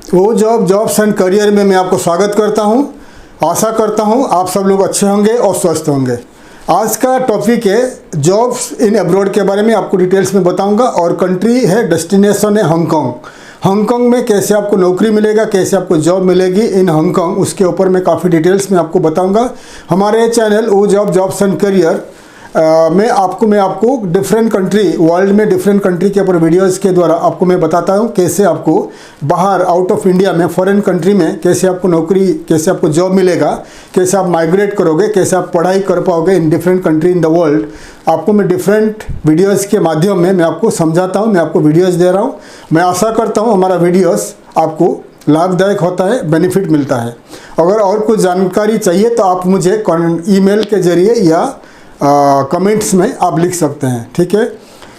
वो jobs and career में मैं आपको स्वागत करता हूं। आशा करता हूं आप सब लोग अच्छे होंगे और स्वस्थ होंगे। आज का टॉपिक है जॉब्स इन अब्रॉड के बारे में आपको डिटेल्स में बताऊंगा। और कंट्री है, डेस्टिनेशन है हांगकांग। हांगकांग में कैसे आपको नौकरी मिलेगा, कैसे आपको जॉब मिलेगी इन हांगकांग, उसके ऊपर मैं काफ़ी डिटेल्स में आपको बताऊंगा। हमारे चैनल वो जॉब्स एंड करियर मैं आपको डिफरेंट कंट्री, वर्ल्ड में डिफरेंट कंट्री के ऊपर वीडियोस के द्वारा आपको मैं बताता हूँ कैसे आपको बाहर आउट ऑफ इंडिया में, फॉरेन कंट्री में कैसे आपको नौकरी, कैसे आपको जॉब मिलेगा, कैसे आप माइग्रेट करोगे, कैसे आप पढ़ाई कर पाओगे in different country in the world. आपको मैं डिफरेंट वीडियोज़ के माध्यम में मैं आपको समझाता हूँ, मैं आपको वीडियोज़ दे रहा हूँ। मैं आशा करता हूँ हमारा वीडियोज़ आपको लाभदायक होता है, बेनिफिट मिलता है। अगर और कुछ जानकारी चाहिए तो आप मुझे ईमेल के जरिए या कमेंट्स में आप लिख सकते हैं, ठीक है।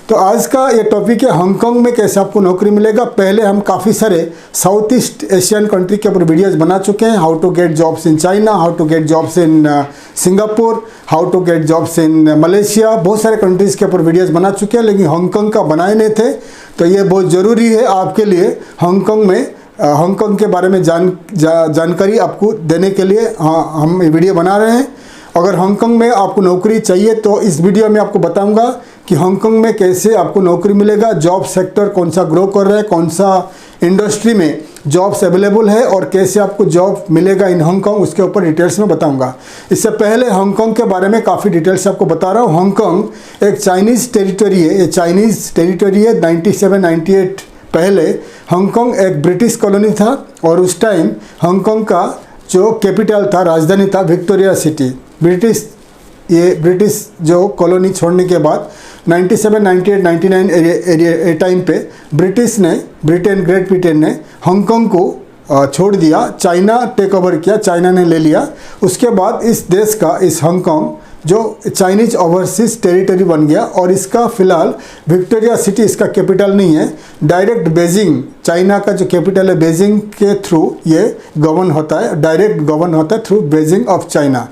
तो आज का ये टॉपिक है हांगकांग में कैसे आपको नौकरी मिलेगा। पहले हम काफ़ी सारे साउथ ईस्ट एशियन कंट्री के ऊपर वीडियोस बना चुके हैं। How to get jobs in China, how to get jobs in Singapore, how to get jobs in Malaysia, बहुत सारे कंट्रीज़ के ऊपर वीडियोस बना चुके हैं, लेकिन हांगकांग का बनाए नहीं थे। तो ये बहुत ज़रूरी है आपके लिए हांगकांग में, हांगकांग के बारे में जानकारी आपको देने के लिए हम ये वीडियो बना रहे हैं। अगर हांगकांग में आपको नौकरी चाहिए तो इस वीडियो में आपको बताऊंगा कि हांगकांग में कैसे आपको नौकरी मिलेगा, जॉब सेक्टर कौन सा ग्रो कर रहा है, कौन सा इंडस्ट्री में जॉब्स अवेलेबल है और कैसे आपको जॉब मिलेगा इन हांगकांग, उसके ऊपर डिटेल्स में बताऊंगा। इससे पहले हांगकांग के बारे में काफ़ी डिटेल्स आपको बता रहा हूँ। हांगकांग एक चाइनीज़ टेरिटरी है, ये चाइनीज़ टेरिटरी है। 97-98 पहले हांगकांग एक ब्रिटिश कॉलोनी था और उस टाइम हांगकांग का जो कैपिटल था, राजधानी था विक्टोरिया सिटी। ब्रिटिश जो कॉलोनी छोड़ने के बाद 97, 98, 99 एरिया टाइम पे ग्रेट ब्रिटेन ने हांगकांग को छोड़ दिया, चाइना टेक ओवर किया, चाइना ने ले लिया। उसके बाद इस देश का, इस हांगकांग जो चाइनीज ओवरसीज टेरिटरी बन गया और इसका फ़िलहाल विक्टोरिया सिटी इसका कैपिटल नहीं है। डायरेक्ट बेजिंग, चाइना का जो कैपिटल है बेजिंग के थ्रू ये गवर्न होता है, डायरेक्ट गवर्न होता है थ्रू बेजिंग ऑफ चाइना।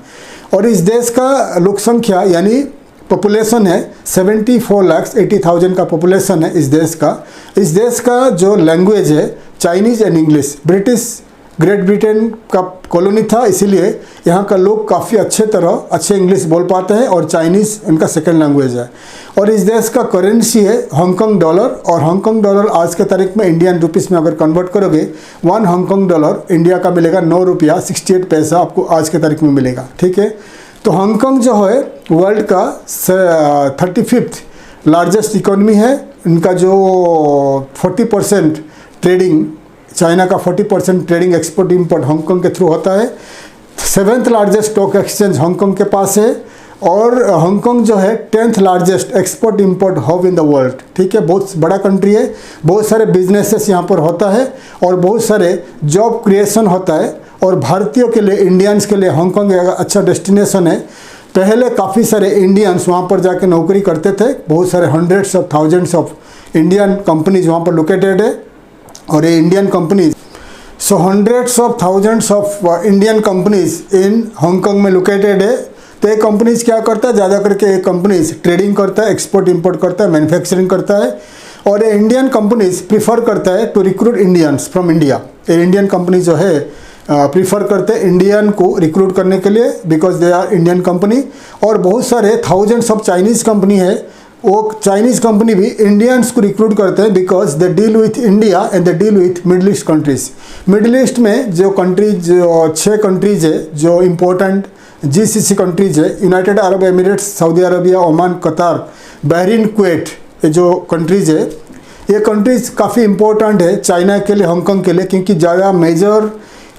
और इस देश का लोक संख्या यानी पॉपुलेशन है 74,80,000 का पॉपुलेशन है इस देश का। इस देश का जो लैंग्वेज है Chinese and English. Great Britain का कॉलोनी था, इसीलिए यहाँ का लोग काफ़ी अच्छे इंग्लिश बोल पाते हैं और चाइनीज़ इनका सेकेंड लैंग्वेज है। और इस देश का करेंसी है हांगकांग डॉलर, और हांगकांग डॉलर आज के तारीख में इंडियन रुपीस में अगर कन्वर्ट करोगे 1 हांगकांग डॉलर इंडिया का मिलेगा 9 रुपया 68 पैसा आपको आज के तारीख में मिलेगा, ठीक है। तो हांगकांग जो है वर्ल्ड का 35th लार्जेस्ट इकोनॉमी है। इनका जो 40% ट्रेडिंग, चाइना का 40% ट्रेडिंग एक्सपोर्ट इंपोर्ट हांगकांग के थ्रू होता है। 7th largest stock exchange Hong Kong के पास है। और हांगकांग जो है 10th largest export import hub in the world, ठीक है। बहुत बड़ा कंट्री है, बहुत सारे बिजनेसेस यहाँ पर होता है और बहुत सारे जॉब क्रिएशन होता है। और भारतीयों के लिए, इंडियंस के लिए हांगकांग एक अच्छा डेस्टिनेशन है। पहले काफ़ी सारे इंडियंस वहाँ पर जाके नौकरी करते थे, बहुत सारे hundreds of thousands of Indian companies वहाँ पर लोकेटेड है। और ये Indian companies, so hundreds of thousands of Indian companies in Hong Kong में लोकेटेड है। तो ये कंपनीज क्या करता है, ज़्यादा करके ये कंपनीज ट्रेडिंग करता है, एक्सपोर्ट इंपोर्ट करता है, मैन्युफैक्चरिंग करता है। और ये इंडियन कंपनीज प्रीफर करता है to recruit Indians from India. ये इंडियन कंपनी जो है प्रीफर करते हैं इंडियन को रिक्रूट करने के लिए, because they are Indian company. और बहुत सारे थाउजेंड्स ऑफ चाइनीज़ कंपनी है, वो चाइनीज़ कंपनी भी इंडियंस को रिक्रूट करते हैं because they deal with India and they deal with middle east countries. Middle east में जो कंट्रीज, जो 6 कंट्रीज़ है जो इम्पोर्टेंट GCC कंट्रीज़ है, united Arab Emirates, Saudi Arabia, Oman, Qatar, Bahrain, Kuwait, ये जो कंट्रीज़ है, ये कंट्रीज़ काफ़ी इम्पोर्टेंट है चाइना के लिए, हांगकांग के लिए, क्योंकि ज़्यादा मेजर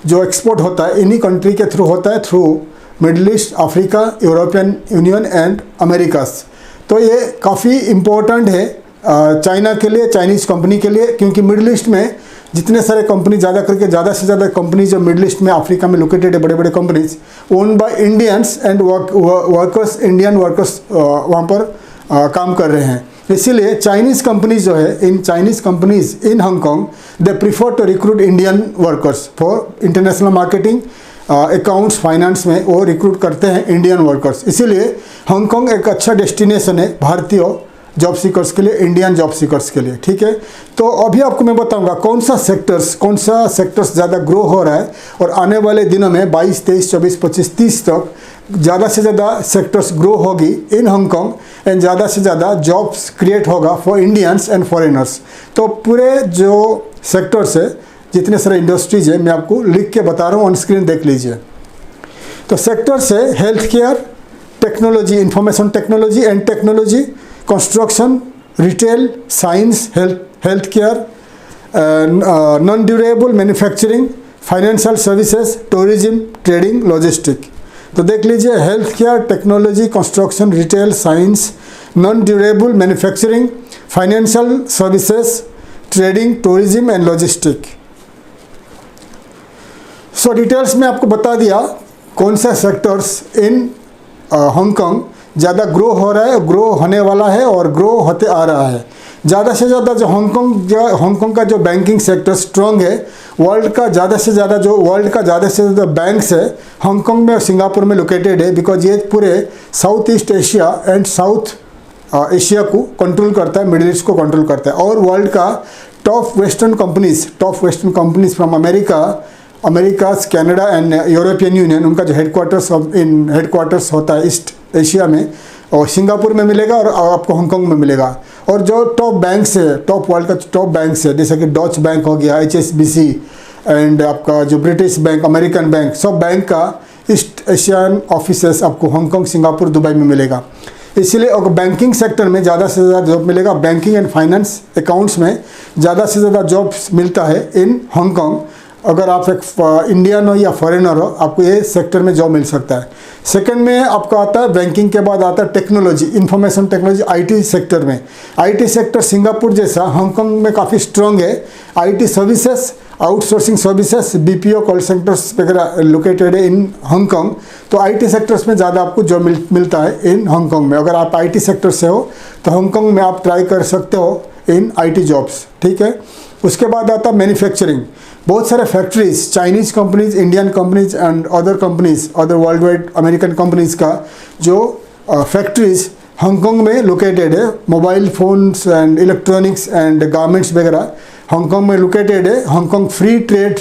जो एक्सपोर्ट होता है इन्हीं कंट्री के थ्रू होता है, through middle east, Africa, European union and America's. तो ये काफ़ी इम्पोर्टेंट है चाइना के लिए, चाइनीज़ कंपनी के लिए, क्योंकि मिडल ईस्ट में जितने सारे कंपनी, ज़्यादा करके ज़्यादा से ज़्यादा कंपनी जो मिडल ईस्ट में, अफ्रीका में लोकेटेड है, बड़े बड़े companies own by Indians and workers, Indian workers वहाँ पर काम कर रहे हैं। इसीलिए चाइनीज़ कंपनीज जो है, in Chinese companies in Hong Kong they prefer to recruit Indian workers for international marketing, accounts, finance में वो रिक्रूट करते हैं इंडियन वर्कर्स। इसीलिए हांगकांग एक अच्छा डेस्टिनेशन है भारतीयों जॉब सीकर्स के लिए, इंडियन जॉब सीकर्स के लिए, ठीक है। तो अभी आपको मैं बताऊंगा कौन सा सेक्टर्स ज़्यादा ग्रो हो रहा है और आने वाले दिनों में 22, 23, 24, 25, 30 तक ज़्यादा से ज़्यादा सेक्टर्स ग्रो होगी इन हांगकांग एंड ज़्यादा से ज़्यादा जॉब्स क्रिएट होगा फॉर इंडियंस एंड फॉरेनर्स। तो पूरे जो सेक्टर्स है, जितने सारे इंडस्ट्रीज है, मैं आपको लिख के बता रहा हूँ, ऑन स्क्रीन देख लीजिए। तो सेक्टर्स है health care, technology, information technology and technology, construction, retail, science, health care, non durable manufacturing, financial services, tourism, trading, logistic. तो देख लीजिए, health care, technology, construction, retail, science, non durable manufacturing, financial services, trading, tourism and logistic. So details में आपको बता दिया कौन सा sectors in Hong Kong ज़्यादा ग्रो हो रहा है, ग्रो होने वाला है और ग्रो होते आ रहा है। ज़्यादा से ज़्यादा जो हांगकांग का जो बैंकिंग सेक्टर स्ट्रॉन्ग है, वर्ल्ड का ज़्यादा से ज़्यादा बैंक्स है हांगकांग में और सिंगापुर में लोकेटेड है, बिकॉज ये पूरे south east Asia and south Asia को कंट्रोल करता है, मिडिल ईस्ट को कंट्रोल करता है। और वर्ल्ड का top western companies from America, Canada and European union, उनका जो हेडक्वार्टर्स होता है ईस्ट एशिया में, और सिंगापुर में मिलेगा और आपको हांगकांग में मिलेगा। और जो टॉप बैंक्स है, वर्ल्ड का टॉप बैंक्स है, जैसे कि डॉच बैंक हो गया, HSBC एंड आपका जो ब्रिटिश बैंक, अमेरिकन बैंक, सब बैंक का ईस्ट एशियन ऑफिसेस आपको हांगकांग, सिंगापुर, दुबई में मिलेगा। इसलिए अगर बैंकिंग सेक्टर में ज़्यादा से ज़्यादा जॉब मिलेगा, बैंकिंग एंड फाइनेंस अकाउंट्स में ज़्यादा से ज़्यादा जॉब्स मिलता है इन हांगकांग। अगर आप एक इंडियन हो या फॉरेनर हो, आपको ये सेक्टर में जॉब मिल सकता है। सेकंड में आपका आता है, बैंकिंग के बाद आता है technology, information technology, IT sector में। IT सेक्टर सिंगापुर जैसा हांगकांग में काफ़ी स्ट्रॉन्ग है। IT services, outsourcing services, BPO call centres वगैरह लोकेटेड है इन हांगकांग। तो IT सेक्टर्स में ज़्यादा आपको जॉब मिलता है इन हांगकांग में। अगर आप IT सेक्टर से हो तो हांगकांग में आप ट्राई कर सकते हो इन IT जॉब्स, ठीक है। उसके बाद आता है मैन्युफैक्चरिंग। बहुत सारे factories, Chinese companies, Indian companies and other companies, other world wide American companies का जो फैक्ट्रीज हांगकांग में लोकेटेड है। Mobile phones and electronics and garments वगैरह हांगकांग में लोकेटेड है। हांगकांग फ्री ट्रेड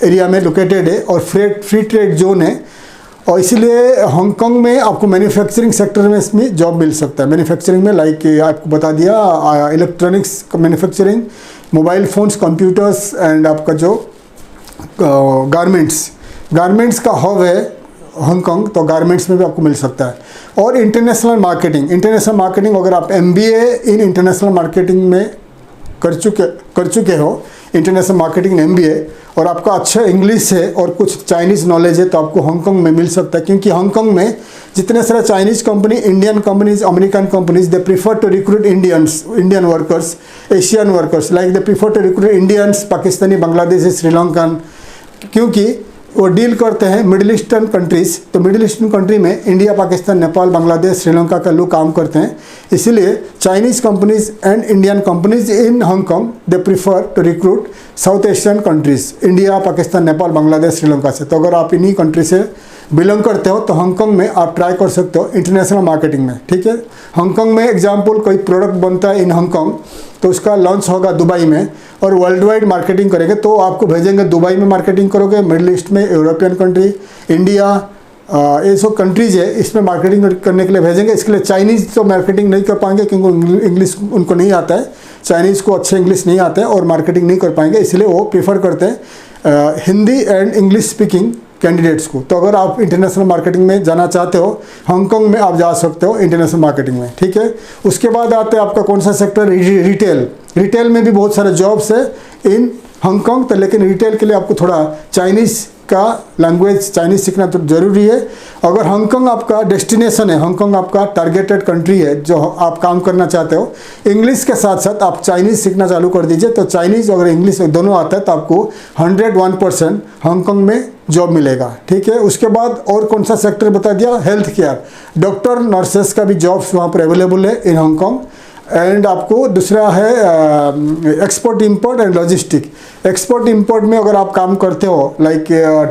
एरिया में लोकेटेड है और फ्री ट्रेड जोन है, और इसलिए हांगकांग में आपको मैन्युफैक्चरिंग सेक्टर में इसमें जॉब मिल सकता है। मैन्युफैक्चरिंग में लाइक आपको बता दिया, electronics manufacturing, mobile phones, computers and आपका जो गारमेंट्स का हब है हांगकांग, तो गारमेंट्स में भी आपको मिल सकता है। और इंटरनेशनल मार्केटिंग अगर आप MBA इन इंटरनेशनल मार्केटिंग में कर चुके हो, इंटरनेशनल मार्केटिंग MBA, और आपका अच्छा इंग्लिश है और कुछ चाइनीज़ नॉलेज है, तो आपको हांगकांग में मिल सकता है। क्योंकि हांगकांग में जितने सारे Chinese company, Indian companies, American companies, they prefer to recruit Indian workers, Asian workers, like they prefer to recruit Indians, Pakistani, Bangladeshi, Sri Lankan, क्योंकि वो डील करते हैं मिडिल ईस्टर्न कंट्रीज़। तो मिडिल ईस्टर्न कंट्री में इंडिया, पाकिस्तान, नेपाल, बांग्लादेश, श्रीलंका का लोग काम करते हैं। इसीलिए Chinese companies and Indian companies in Hong Kong they prefer to recruit south Asian countries, India, Pakistan, Nepal, Bangladesh, Sri Lanka से। तो अगर आप इन्हीं कंट्री से बिलोंग करते हो तो हांगकांग में आप ट्राई कर सकते हो इंटरनेशनल मार्केटिंग में, ठीक है। हांगकांग में एग्जाम्पल कोई प्रोडक्ट बनता है इन हांगकांग, तो उसका लॉन्च होगा दुबई में और वर्ल्ड वाइड मार्केटिंग करेंगे, तो आपको भेजेंगे दुबई में मार्केटिंग करोगे, मिडिल ईस्ट में, यूरोपियन कंट्री, इंडिया, ये सब कंट्रीज़ है, इसमें मार्केटिंग करने के लिए भेजेंगे। इसके लिए चाइनीज़ तो मार्केटिंग नहीं कर पाएंगे क्योंकि इंग्लिश उनको नहीं आता है, चाइनीज़ को अच्छे इंग्लिश नहीं आता है और मार्केटिंग नहीं कर पाएंगे, इसलिए वो प्रीफर करते हैं Hindi and English speaking candidates को। तो अगर आप इंटरनेशनल मार्केटिंग में जाना चाहते हो, हांगकांग में आप जा सकते हो इंटरनेशनल मार्केटिंग में, ठीक है। उसके बाद आते हैं आपका कौन सा सेक्टर, रिटेल में भी बहुत सारे जॉब्स है इन हांगकांग। तो लेकिन रिटेल के लिए आपको थोड़ा चाइनीज़ का लैंग्वेज, चाइनीज़ सीखना तो ज़रूरी है। अगर हांगकांग आपका डेस्टिनेशन है, हांगकांग आपका टारगेटेड कंट्री है जो आप काम करना चाहते हो, इंग्लिश के साथ साथ आप चाइनीज़ सीखना चालू कर दीजिए। तो चाइनीज़ अगर इंग्लिश दोनों आता है तो आपको 101% हांगकांग में जॉब मिलेगा, ठीक है। उसके बाद और कौन सा सेक्टर बता दिया, हेल्थ केयर, डॉक्टर, नर्सेस का भी जॉब्स वहाँ पर अवेलेबल है इन हांगकांग। एंड आपको दूसरा है export import and logistic. Export import में अगर आप काम करते हो लाइक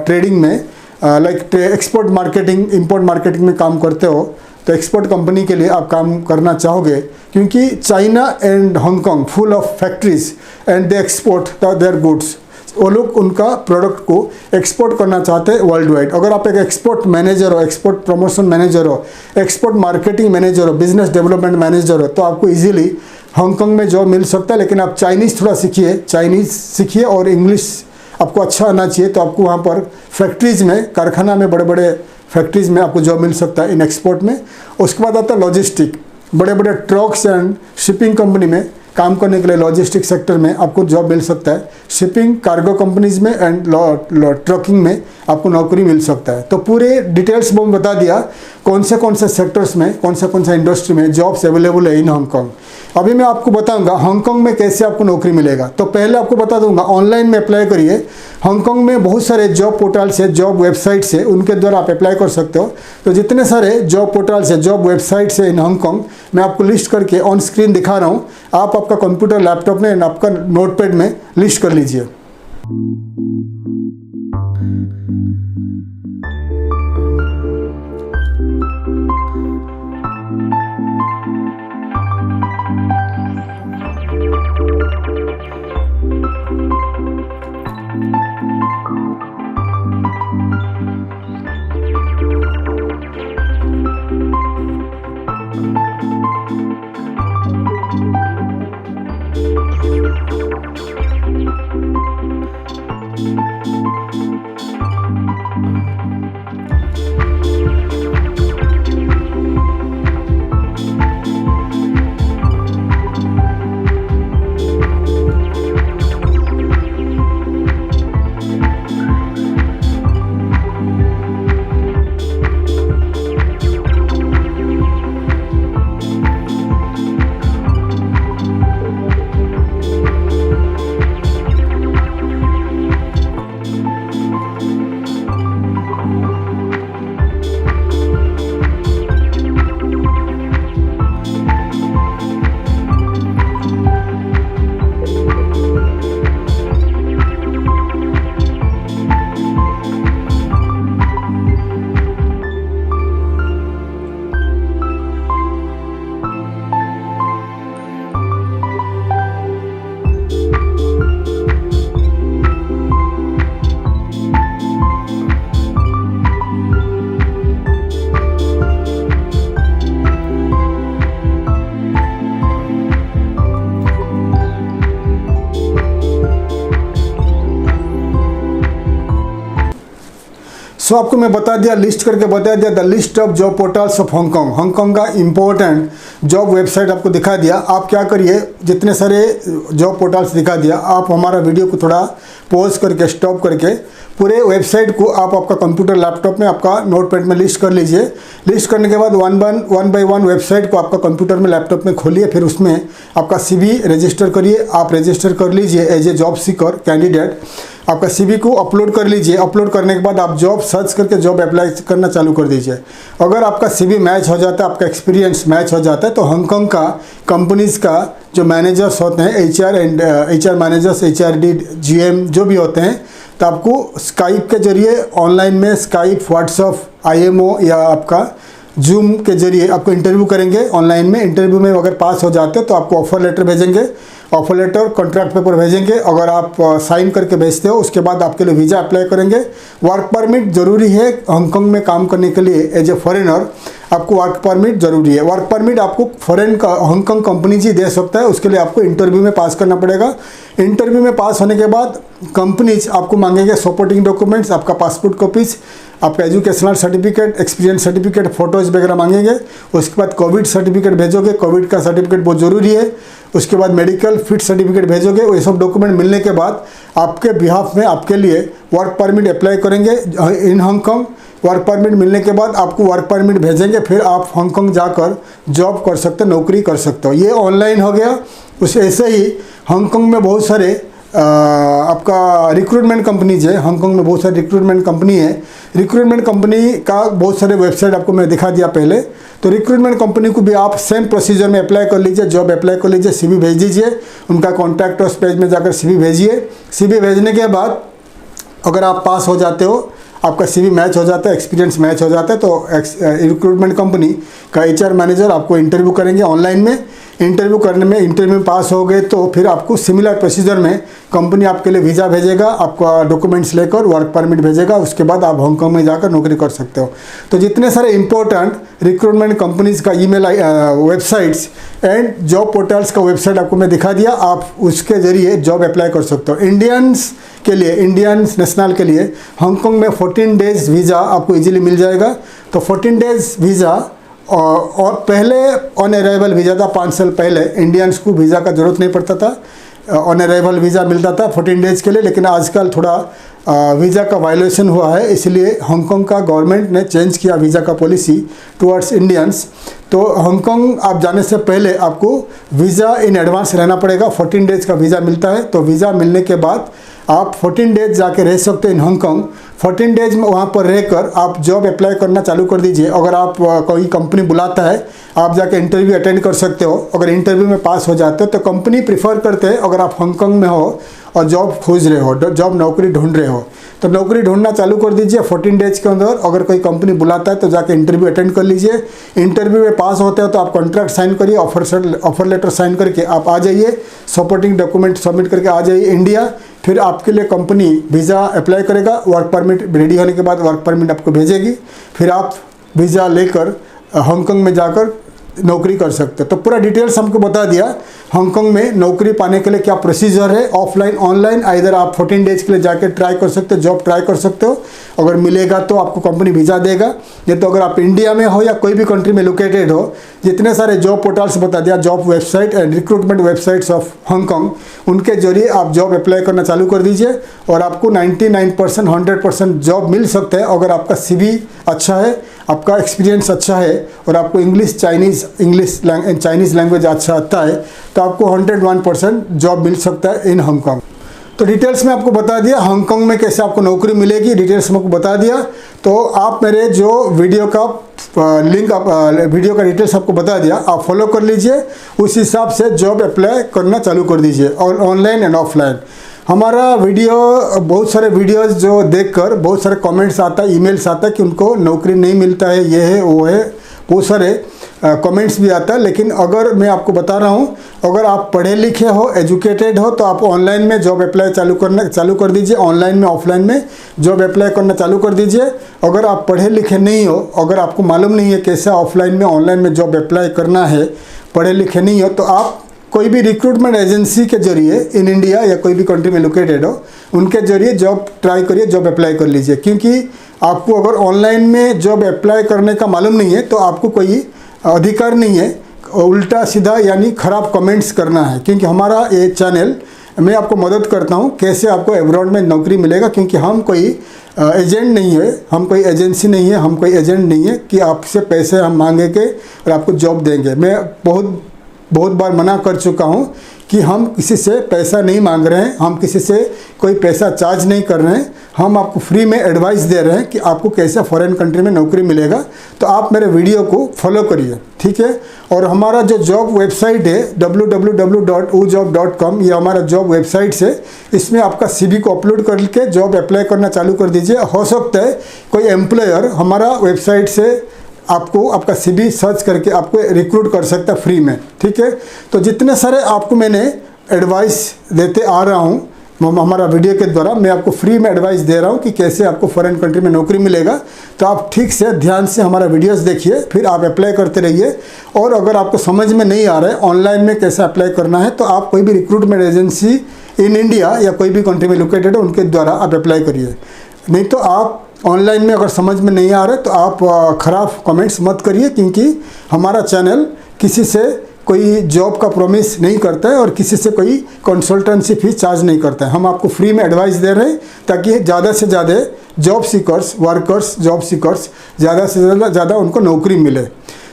ट्रेडिंग में, like export marketing, import marketing में काम करते हो, तो एक्सपोर्ट कंपनी के लिए आप काम करना चाहोगे, क्योंकि China and Hong Kong full of factories and they export their goods. वो लोग उनका प्रोडक्ट को एक्सपोर्ट करना चाहते हैं वर्ल्ड वाइड। अगर आप एक एक्सपोर्ट मैनेजर हो, एक्सपोर्ट प्रमोशन मैनेजर हो, एक्सपोर्ट मार्केटिंग मैनेजर हो, बिजनेस डेवलपमेंट मैनेजर हो, तो आपको इजीली हांगकांग में जॉब मिल सकता है। लेकिन आप चाइनीज़ थोड़ा सीखिए, चाइनीज़ सीखिए और इंग्लिश आपको अच्छा आना चाहिए, तो आपको वहाँ पर फैक्ट्रीज़ में, कारखाना में, बड़े बड़े फैक्ट्रीज़ में आपको जॉब मिल सकता है इन एक्सपोर्ट में। उसके बाद आता है लॉजिस्टिक, बड़े बड़े ट्रक्स एंड शिपिंग कंपनी में काम करने के लिए लॉजिस्टिक सेक्टर में आपको जॉब मिल सकता है। शिपिंग कार्गो कंपनीज में एंड ट्रकिंग में आपको नौकरी मिल सकता है। तो पूरे डिटेल्स में बता दिया कौन से सेक्टर्स में, कौन सा इंडस्ट्री में जॉब्स अवेलेबल है इन हांगकांग। अभी मैं आपको बताऊंगा हांगकांग में कैसे आपको नौकरी मिलेगा। तो पहले आपको बता दूंगा ऑनलाइन में अप्लाई करिए। हांगकांग में बहुत सारे जॉब पोर्टल्स है, जॉब वेबसाइट्स है, उनके द्वारा आप अप्लाई कर सकते हो। तो जितने सारे जॉब पोर्टल्स है, जॉब वेबसाइट्स है इन हांगकांग, मैं आपको लिस्ट करके ऑन स्क्रीन दिखा रहा हूँ। आप आपका कंप्यूटर, लैपटॉप में, आपका नोटपैड में लिस्ट कर लीजिए। सो आपको मैं बता दिया, लिस्ट करके बता दिया the list of job portals of Hong Kong. Hong Kong का इंपॉर्टेंट जॉब वेबसाइट आपको दिखा दिया। आप क्या करिए, जितने सारे जॉब पोर्टल्स दिखा दिया, आप हमारा वीडियो को थोड़ा पॉज करके, स्टॉप करके पूरे वेबसाइट को आप आपका कंप्यूटर, लैपटॉप में, आपका नोटपैड में लिस्ट कर लीजिए। लिस्ट करने के बाद वन बाय वन वेबसाइट को आपका कंप्यूटर में, लैपटॉप में खोलिए। फिर उसमें आपका CV रजिस्टर करिए। आप रजिस्टर कर लीजिए as a job seeker candidate. आपका CV को अपलोड कर लीजिए। अपलोड करने के बाद आप जॉब सर्च करके जॉब अप्लाई करना चालू कर दीजिए। अगर आपका CV मैच हो जाता है, आपका एक्सपीरियंस मैच हो जाता है, तो हांगकांग का कंपनीज़ का जो मैनेजर्स होते हैं, HR मैनेजर्स, HRD, GM जो भी होते हैं, तो आपको स्काइप के जरिए, ऑनलाइन में स्काइप, व्हाट्सअप, IMO या आपका जूम के जरिए आपको इंटरव्यू करेंगे। ऑनलाइन में इंटरव्यू में अगर पास हो जाते हो तो आपको ऑफर लेटर भेजेंगे। ऑफर लेटर, कॉन्ट्रैक्ट पेपर भेजेंगे। अगर आप साइन करके भेजते हो, उसके बाद आपके लिए वीज़ा अप्लाई करेंगे। वर्क परमिट ज़रूरी है हांगकांग में काम करने के लिए। एज ए फॉरेनर आपको वर्क परमिट ज़रूरी है। वर्क परमिट आपको फॉरेन का हांगकांग कंपनी ही दे सकता है। उसके लिए आपको इंटरव्यू में पास करना पड़ेगा। इंटरव्यू में पास होने के बाद कंपनीज आपको मांगेंगे सपोर्टिंग डॉक्यूमेंट्स, आपका पासपोर्ट कॉपीज, आपका educational certificate, experience certificate, photos वगैरह मांगेंगे। उसके बाद कोविड सर्टिफिकेट भेजोगे, कोविड का सर्टिफिकेट बहुत ज़रूरी है। उसके बाद मेडिकल फिट सर्टिफिकेट भेजोगे। ये सब डॉक्यूमेंट मिलने के बाद आपके बिहाफ में आपके लिए वर्क परमिट अप्लाई करेंगे इन हांगकांग। वर्क परमिट मिलने के बाद आपको वर्क परमिट भेजेंगे। फिर आप हांगकांग जाकर जॉब कर सकते हो, नौकरी कर सकते हो। ये ऑनलाइन हो गया। उस ऐसे ही हांगकांग में बहुत सारे आपका रिक्रूटमेंट कंपनीज है। हांगकांग में बहुत सारी रिक्रूटमेंट कंपनी है। रिक्रूटमेंट कंपनी का बहुत सारे वेबसाइट आपको मैं दिखा दिया पहले। तो रिक्रूटमेंट कंपनी को भी आप सेम प्रोसीजर में अप्लाई कर लीजिए, जॉब अप्लाई कर लीजिए, CV भेज दीजिए। उनका कॉन्टैक्ट उस पेज में जाकर CV भेजिए। CV भेजने के बाद अगर आप पास हो जाते हो, आपका CV मैच हो जाता है, एक्सपीरियंस मैच हो जाता है, तो रिक्रूटमेंट कंपनी का HR मैनेजर आपको इंटरव्यू करेंगे ऑनलाइन में। इंटरव्यू करने में इंटरव्यू पास हो गए तो फिर आपको सिमिलर प्रोसीजर में कंपनी आपके लिए वीज़ा भेजेगा, आपका डॉक्यूमेंट्स लेकर वर्क परमिट भेजेगा, उसके बाद आप हांगकांग में जाकर नौकरी कर सकते हो। तो जितने सारे इंपॉर्टेंट रिक्रूटमेंट कंपनीज का email websites and job portals का वेबसाइट आपको मैं दिखा दिया, आप उसके ज़रिए जॉब अप्लाई कर सकते हो। इंडियंस के लिए, इंडियन नेशनल के लिए हांगकांग में 14 डेज़ वीज़ा आपको इजीली मिल जाएगा। तो 14 डेज़ वीज़ा और पहले ऑन अराइवल वीज़ा था, 5 साल पहले इंडियंस को वीज़ा का ज़रूरत नहीं पड़ता था, ऑन अराइवल वीज़ा मिलता था 14 डेज़ के लिए। लेकिन आजकल थोड़ा वीज़ा का वायलेशन हुआ है, इसलिए हांगकांग का गवर्नमेंट ने चेंज किया वीज़ा का पॉलिसी टुवर्ड्स इंडियंस। तो हांगकांग आप जाने से पहले आपको वीज़ा इन एडवांस रहना पड़ेगा। 14 डेज़ का वीज़ा मिलता है, तो वीज़ा मिलने के बाद आप 14 डेज जाके रह सकते हैं इन हांगकांग। 14 डेज में वहाँ पर रहकर आप जॉब अप्लाई करना चालू कर दीजिए। अगर आप कोई कंपनी बुलाता है, आप जाके इंटरव्यू अटेंड कर सकते हो। अगर इंटरव्यू में पास हो जाते हो तो कंपनी प्रीफर करते हैं, अगर आप हांगकांग में हो और जॉब खोज रहे हो, जॉब नौकरी ढूंढ रहे हो, तो नौकरी ढूंढना चालू कर दीजिए 14 डेज के अंदर। अगर कोई कंपनी बुलाता है तो जाके इंटरव्यू अटेंड कर लीजिए। इंटरव्यू में पास होते हो तो आप कॉन्ट्रैक्ट साइन करिए, ऑफर लेटर साइन करके आप आ जाइए, सपोर्टिंग डॉक्यूमेंट सबमिट करके आ जाइए इंडिया। फिर आपके लिए कंपनी वीज़ा अप्लाई करेगा, वर्क परमिट रेडी होने के बाद वर्क परमिट आपको भेजेगी, फिर आप वीज़ा लेकर हांगकांग में जाकर नौकरी कर सकते हो। तो पूरा डिटेल्स हमको बता दिया हांगकांग में नौकरी पाने के लिए क्या प्रोसीजर है, ऑफलाइन ऑनलाइन। इधर आप 14 डेज के लिए जाकर ट्राई कर सकते हो, जॉब ट्राई कर सकते हो। अगर मिलेगा तो आपको कंपनी वीज़ा देगा, नहीं तो अगर आप इंडिया में हो या कोई भी कंट्री में लोकेटेड हो, जितने सारे जॉब पोर्टल्स बता दिया, job website and recruitment websites of Hong Kong, उनके जरिए आप जॉब अप्लाई करना चालू कर दीजिए और आपको 99% 100% जॉब मिल सकता है। अगर आपका CV अच्छा है, आपका एक्सपीरियंस अच्छा है और आपको चाइनीज़ लैंग्वेज अच्छा आता है, तो आपको 101% जॉब मिल सकता है इन हांगकांग। तो डिटेल्स में आपको बता दिया हांगकांग में कैसे आपको नौकरी मिलेगी, डिटेल्स में आपको बता दिया। तो आप मेरे जो वीडियो का लिंक, वीडियो का डिटेल्स आपको बता दिया, आप फॉलो कर लीजिए, उस हिसाब से जॉब अप्लाई करना चालू कर दीजिए, और ऑनलाइन एंड ऑफलाइन। हमारा वीडियो, बहुत सारे वीडियोस जो देखकर बहुत सारे कमेंट्स आता है, ईमेल्स आता है कि उनको नौकरी नहीं मिलता है, ये है वो है, बहुत सारे कमेंट्स भी आता है। लेकिन अगर मैं आपको बता रहा हूँ, अगर आप पढ़े लिखे हो, एजुकेटेड हो, तो आप ऑनलाइन में जॉब अप्लाई चालू कर दीजिए, ऑनलाइन में ऑफलाइन में जॉब अप्लाई करना चालू कर दीजिए। अगर आप पढ़े लिखे नहीं हो, अगर आपको मालूम नहीं है कैसे ऑफलाइन में ऑनलाइन में जॉब अप्लाई करना है, पढ़े लिखे नहीं हो, तो आप कोई भी रिक्रूटमेंट एजेंसी के जरिए इन इंडिया या कोई भी कंट्री में लोकेटेड हो, उनके जरिए जॉब ट्राई करिए, जॉब अप्लाई कर लीजिए। क्योंकि आपको अगर ऑनलाइन में जॉब अप्लाई करने का मालूम नहीं है तो आपको कोई अधिकार नहीं है उल्टा सीधा यानी ख़राब कमेंट्स करना है। क्योंकि हमारा ये चैनल, मैं आपको मदद करता हूँ कैसे आपको अब्रॉड में नौकरी मिलेगा। क्योंकि हम कोई एजेंट नहीं है, हम कोई एजेंसी नहीं है, हम कोई एजेंट नहीं है कि आपसे पैसे हम मांगे के और आपको जॉब देंगे। मैं बहुत बार मना कर चुका हूँ कि हम किसी से पैसा नहीं मांग रहे हैं, हम किसी से कोई पैसा चार्ज नहीं कर रहे हैं, हम आपको फ्री में एडवाइस दे रहे हैं कि आपको कैसे फॉरेन कंट्री में नौकरी मिलेगा। तो आप मेरे वीडियो को फॉलो करिए, ठीक है। और हमारा जो जॉब वेबसाइट है www.ujob.com, ये हमारा जॉब वेबसाइट है। इसमें आपका CV को अपलोड करके जॉब अप्लाई करना चालू कर दीजिए। हो सकता है कोई एम्प्लॉयर हमारा वेबसाइट से आपको आपका CV सर्च करके आपको रिक्रूट कर सकता है फ्री में, ठीक है। तो जितने सारे आपको मैंने एडवाइस देते आ रहा हूँ हमारा वीडियो के द्वारा, मैं आपको फ्री में एडवाइस दे रहा हूँ कि कैसे आपको फॉरेन कंट्री में नौकरी मिलेगा। तो आप ठीक से ध्यान से हमारा वीडियोस देखिए, फिर आप अप्लाई करते रहिए। और अगर आपको समझ में नहीं आ रहा है ऑनलाइन में कैसे अप्लाई करना है, तो आप कोई भी रिक्रूटमेंट एजेंसी इन इंडिया या कोई भी कंट्री में लोकेटेड है उनके द्वारा आप अप्लाई करिए। नहीं तो आप ऑनलाइन में अगर समझ में नहीं आ रहा है तो आप ख़राब कमेंट्स मत करिए। क्योंकि हमारा चैनल किसी से कोई जॉब का प्रॉमिस नहीं करता है और किसी से कोई कंसल्टेंसी फीस चार्ज नहीं करता है। हम आपको फ्री में एडवाइस दे रहे हैं ताकि ज़्यादा से ज़्यादा job seekers, workers, job seekers ज़्यादा से ज़्यादा उनको नौकरी मिले।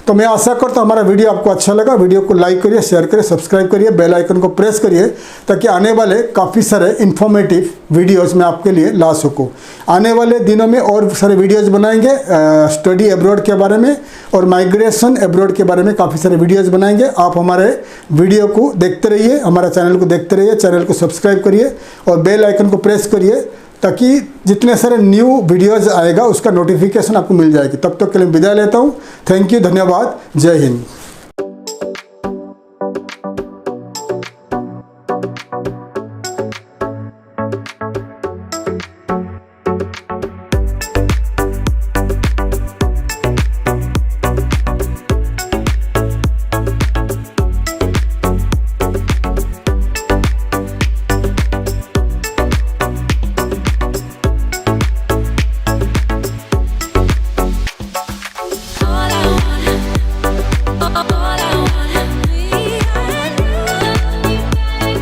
तो मैं आशा करता हूँ हमारा वीडियो आपको अच्छा लगा। वीडियो को लाइक करिए, शेयर करिए, सब्सक्राइब करिए, बेल आइकन को प्रेस करिए ताकि आने वाले काफ़ी सारे इन्फॉर्मेटिव वीडियोस मैं आपके लिए ला सकूँ। आने वाले दिनों में और सारे वीडियोस बनाएंगे स्टडी अब्रॉड के बारे में और माइग्रेशन अब्रॉड के बारे में काफ़ी सारे वीडियोस बनाएंगे। आप हमारे वीडियो को देखते रहिए, हमारा चैनल को देखते रहिए, चैनल को सब्सक्राइब करिए और बेल आइकन को प्रेस करिए ताकि जितने सारे न्यू वीडियोज़ आएगा उसका नोटिफिकेशन आपको मिल जाएगी। तब तक के लिए विदाई लेता हूँ। थैंक यू, धन्यवाद, जय हिंद।